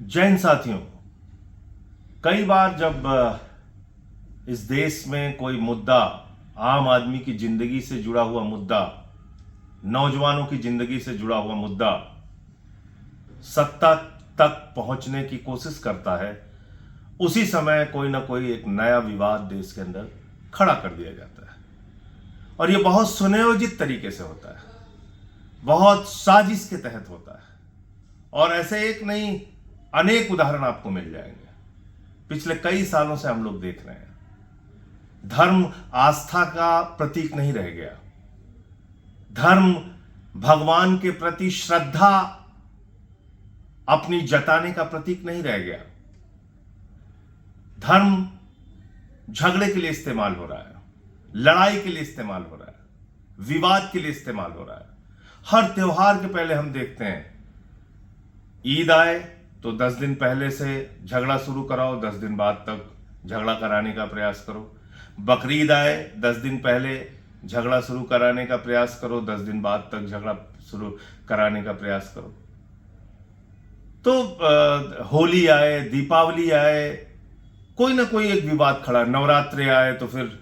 जैन साथियों, कई बार जब इस देश में कोई मुद्दा, आम आदमी की जिंदगी से जुड़ा हुआ मुद्दा, नौजवानों की जिंदगी से जुड़ा हुआ मुद्दा सत्ता तक पहुंचने की कोशिश करता है, उसी समय कोई ना कोई एक नया विवाद देश के अंदर खड़ा कर दिया जाता है। और यह बहुत सुनियोजित तरीके से होता है, बहुत साजिश के तहत होता है। और ऐसे एक नहीं, अनेक उदाहरण आपको मिल जाएंगे। पिछले कई सालों से हम लोग देख रहे हैं, धर्म आस्था का प्रतीक नहीं रह गया। धर्म भगवान के प्रति श्रद्धा अपनी जताने का प्रतीक नहीं रह गया। धर्म झगड़े के लिए इस्तेमाल हो रहा है, लड़ाई के लिए इस्तेमाल हो रहा है, विवाद के लिए इस्तेमाल हो रहा है। हर त्योहार के पहले हम देखते हैं, ईद आए तो 10 दिन पहले से झगड़ा शुरू कराओ, 10 दिन बाद तक झगड़ा कराने का प्रयास करो। बकरीद आए, 10 दिन पहले झगड़ा शुरू कराने का प्रयास करो, 10 दिन बाद तक झगड़ा शुरू कराने का प्रयास करो। तो होली आए, दीपावली आए, कोई ना कोई एक विवाद खड़ा। नवरात्रे आए तो फिर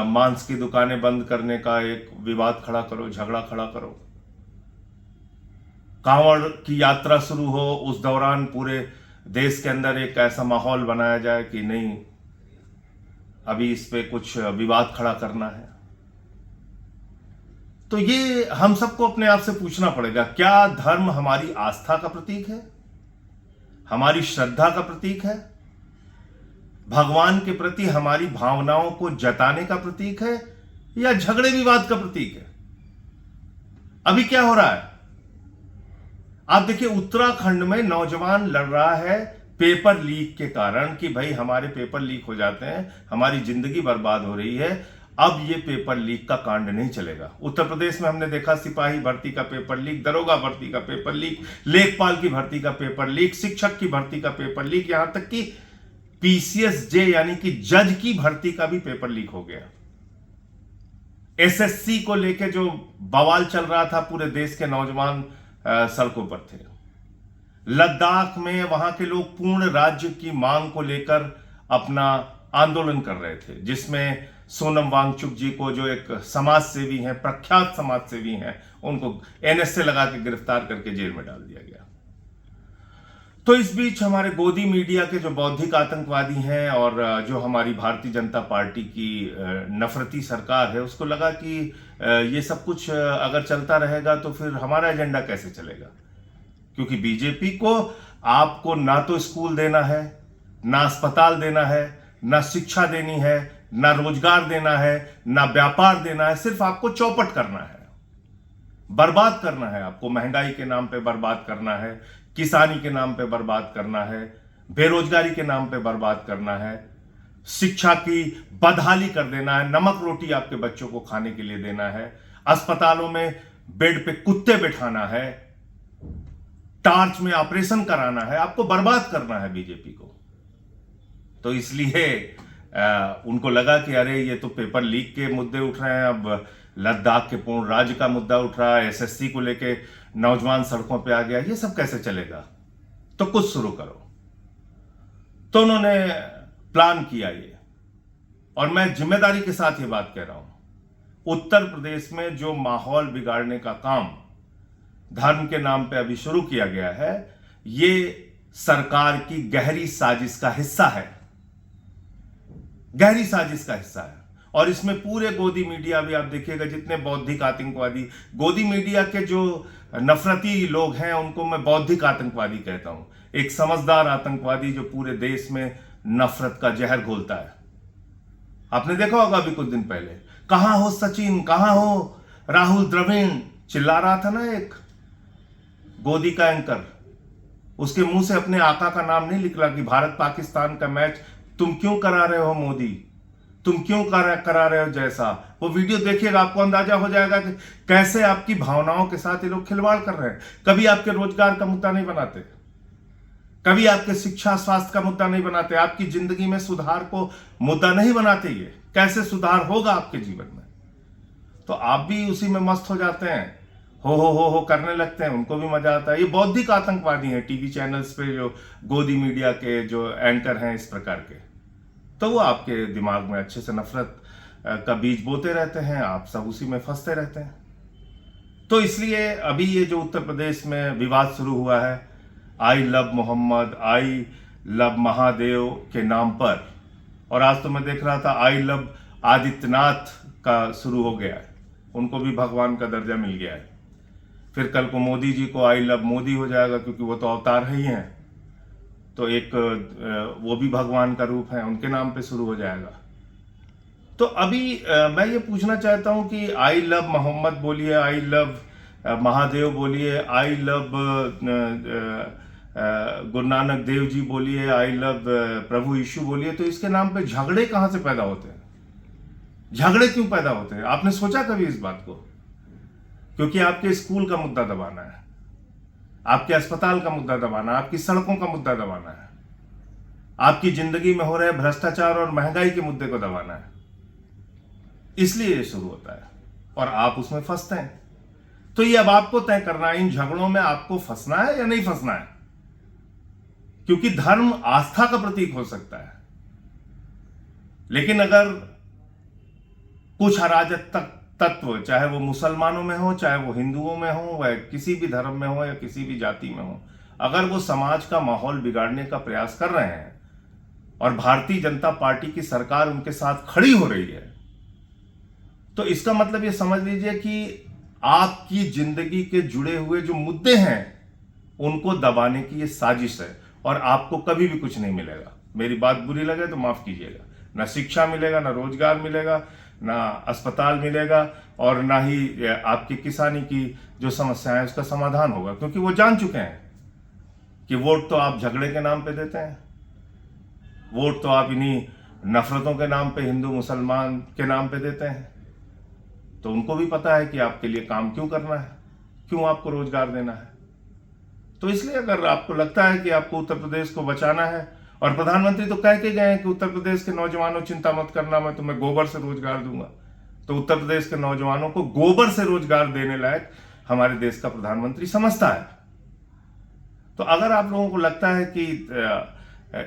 मांस की दुकानें बंद करने का एक विवाद खड़ा करो, झगड़ा खड़ा करो। कांवड़ की यात्रा शुरू हो, उस दौरान पूरे देश के अंदर एक ऐसा माहौल बनाया जाए कि नहीं, अभी इस पे कुछ विवाद खड़ा करना है। तो ये हम सबको अपने आप से पूछना पड़ेगा, क्या धर्म हमारी आस्था का प्रतीक है, हमारी श्रद्धा का प्रतीक है, भगवान के प्रति हमारी भावनाओं को जताने का प्रतीक है, या झगड़े विवाद का प्रतीक है? अभी क्या हो रहा है आप देखिए, उत्तराखंड में नौजवान लड़ रहा है पेपर लीक के कारण कि भाई हमारे पेपर लीक हो जाते हैं, हमारी जिंदगी बर्बाद हो रही है, अब ये पेपर लीक का कांड नहीं चलेगा। उत्तर प्रदेश में हमने देखा, सिपाही भर्ती का पेपर लीक, दरोगा भर्ती का पेपर लीक, लेखपाल की भर्ती का पेपर लीक, शिक्षक की भर्ती का पेपर लीक, यहां तक कि पीसीएसजे यानी कि जज की भर्ती का भी पेपर लीक हो गया। एसएससी को लेकर जो बवाल चल रहा था, पूरे देश के नौजवान सड़कों पर थे। लद्दाख में वहां के लोग पूर्ण राज्य की मांग को लेकर अपना आंदोलन कर रहे थे, जिसमें सोनम वांगचुक जी को, जो एक समाज सेवी हैं, प्रख्यात समाज सेवी हैं, उनको एनएसए लगा के गिरफ्तार करके जेल में डाल दिया गया। तो इस बीच हमारे गोदी मीडिया के जो बौद्धिक आतंकवादी हैं और जो हमारी भारतीय जनता पार्टी की नफरती सरकार है, उसको लगा कि ये सब कुछ अगर चलता रहेगा तो फिर हमारा एजेंडा कैसे चलेगा। क्योंकि बीजेपी को आपको ना तो स्कूल देना है, ना अस्पताल देना है, ना शिक्षा देनी है, ना रोजगार देना है, ना व्यापार देना है, सिर्फ आपको चौपट करना है, बर्बाद करना है। आपको महंगाई के नाम पे बर्बाद करना है, किसानी के नाम पे बर्बाद करना है, बेरोजगारी के नाम पे बर्बाद करना है, शिक्षा की बदहाली कर देना है, नमक रोटी आपके बच्चों को खाने के लिए देना है, अस्पतालों में बेड पे कुत्ते बिठाना है, टार्च में ऑपरेशन कराना है, आपको बर्बाद करना है बीजेपी को। तो इसलिए उनको लगा कि अरे ये तो पेपर लीक के मुद्दे उठ रहे हैं, अब लद्दाख के पूर्ण राज्य का मुद्दा उठ रहा है, एसएससी को लेके नौजवान सड़कों पे आ गया, ये सब कैसे चलेगा, तो कुछ शुरू करो। तो उन्होंने प्लान किया ये, और मैं जिम्मेदारी के साथ ये बात कह रहा हूं, उत्तर प्रदेश में जो माहौल बिगाड़ने का काम धर्म के नाम पे अभी शुरू किया गया है, ये सरकार की गहरी साजिश का हिस्सा है, गहरी साजिश का हिस्सा है। और इसमें पूरे गोदी मीडिया भी आप देखिएगा, जितने बौद्धिक आतंकवादी, गोदी मीडिया के जो नफरती लोग हैं, उनको मैं बौद्धिक आतंकवादी कहता हूं। एक समझदार आतंकवादी जो पूरे देश में नफरत का जहर घोलता है। आपने देखा होगा अभी कुछ दिन पहले, कहां हो सचिन, कहां हो राहुल द्रविड़, चिल्ला रहा था ना एक गोदी का एंकर, उसके मुंह से अपने आका का नाम नहीं निकला कि भारत पाकिस्तान का मैच तुम क्यों करा रहे हो मोदी, तुम क्यों करा रहे हो जैसा। वो वीडियो देखिएगा, आपको अंदाजा हो जाएगा कि कैसे आपकी भावनाओं के साथ ये लोग खिलवाड़ कर रहे हैं। कभी आपके रोजगार का मुद्दा नहीं बनाते, कभी आपके शिक्षा स्वास्थ्य का मुद्दा नहीं बनाते, आपकी जिंदगी में सुधार को मुद्दा नहीं बनाते। ये कैसे सुधार होगा आपके जीवन में, तो आप भी उसी में मस्त हो जाते हैं। हो करने लगते हैं, उनको भी मजा आता है। ये बौद्धिक आतंकवादी हैं टीवी चैनल्स पे, जो गोदी मीडिया के जो एंकर हैं इस प्रकार के, तो वो आपके दिमाग में अच्छे से नफरत का बीज बोते रहते हैं, आप सब उसी में फंसते रहते हैं। तो इसलिए अभी ये जो उत्तर प्रदेश में विवाद शुरू हुआ है I love Muhammad, I love Mahadev के नाम पर, और आज तो मैं देख रहा था आई लव आदित्यनाथ का शुरू हो गया है, उनको भी भगवान का दर्जा मिल गया है। फिर कल को मोदी जी को आई लव मोदी हो जाएगा, क्योंकि वो तो अवतार ही हैं, तो एक वो भी भगवान का रूप है, उनके नाम पे शुरू हो जाएगा। तो अभी मैं ये पूछना चाहता हूं कि आई लव मोहम्मद बोलिए, आई लव महादेव बोलिए, आई लव गुरु नानक देव जी बोलिए, आई लव प्रभु यीशु बोलिए, तो इसके नाम पे झगड़े कहां से पैदा होते हैं? झगड़े क्यों पैदा होते हैं? आपने सोचा कभी इस बात को? क्योंकि आपके स्कूल का मुद्दा दबाना है, आपके अस्पताल का मुद्दा दबाना है, आपकी सड़कों का मुद्दा दबाना है, आपकी जिंदगी में हो रहे भ्रष्टाचार और महंगाई के मुद्दे को दबाना है, इसलिए ये शुरू होता है और आप उसमें फंसते हैं। तो ये अब आपको तय करना है, इन झगड़ों में आपको फंसना है या नहीं फंसना है, क्योंकि धर्म आस्था का प्रतीक हो सकता है, लेकिन अगर कुछ अराजक तत्व, चाहे वो मुसलमानों में हो, चाहे वो हिंदुओं में हो, वह किसी भी धर्म में हो या किसी भी जाति में हो, अगर वो समाज का माहौल बिगाड़ने का प्रयास कर रहे हैं और भारतीय जनता पार्टी की सरकार उनके साथ खड़ी हो रही है, तो इसका मतलब ये समझ लीजिए कि आपकी जिंदगी के जुड़े हुए जो मुद्दे हैं उनको दबाने की ये साजिश है, और आपको कभी भी कुछ नहीं मिलेगा। मेरी बात बुरी लगे तो माफ कीजिएगा, ना शिक्षा मिलेगा, ना रोजगार मिलेगा, ना अस्पताल मिलेगा, और ना ही आपकी किसानी की जो समस्या है उसका समाधान होगा, क्योंकि वो जान चुके हैं कि वोट तो आप झगड़े के नाम पे देते हैं, वोट तो आप इन्हीं नफरतों के नाम पे, हिंदू मुसलमान के नाम पे देते हैं। तो उनको भी पता है कि आपके लिए काम क्यों करना है, क्यों आपको रोजगार देना है। तो इसलिए अगर आपको लगता है कि आपको उत्तर प्रदेश को बचाना है, और प्रधानमंत्री तो कह के गए हैं कि उत्तर प्रदेश के नौजवानों चिंता मत करना, मैं तुम्हें गोबर से रोजगार दूंगा, तो उत्तर प्रदेश के नौजवानों को गोबर से रोजगार देने लायक हमारे देश का प्रधानमंत्री समझता है। तो अगर आप लोगों को लगता है कि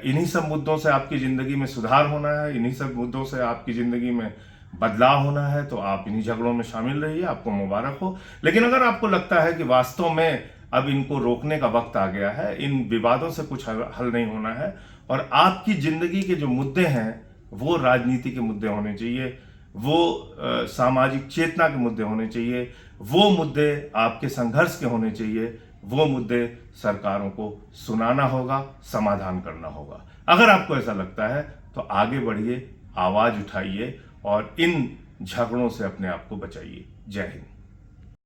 इन्हीं सब मुद्दों से आपकी जिंदगी में सुधार होना है, इन्हीं सब मुद्दों से आपकी जिंदगी में बदलाव होना है, तो आप इन्हीं झगड़ों में शामिल रहिए, आपको मुबारक हो। लेकिन अगर आपको लगता है कि वास्तव में अब इनको रोकने का वक्त आ गया है, इन विवादों से कुछ हल नहीं होना है, और आपकी जिंदगी के जो मुद्दे हैं वो राजनीति के मुद्दे होने चाहिए, वो सामाजिक चेतना के मुद्दे होने चाहिए, वो मुद्दे आपके संघर्ष के होने चाहिए, वो मुद्दे सरकारों को सुनाना होगा, समाधान करना होगा। अगर आपको ऐसा लगता है तो आगे बढ़िए, आवाज उठाइए और इन झगड़ों से अपने आप को बचाइए। जय हिंद।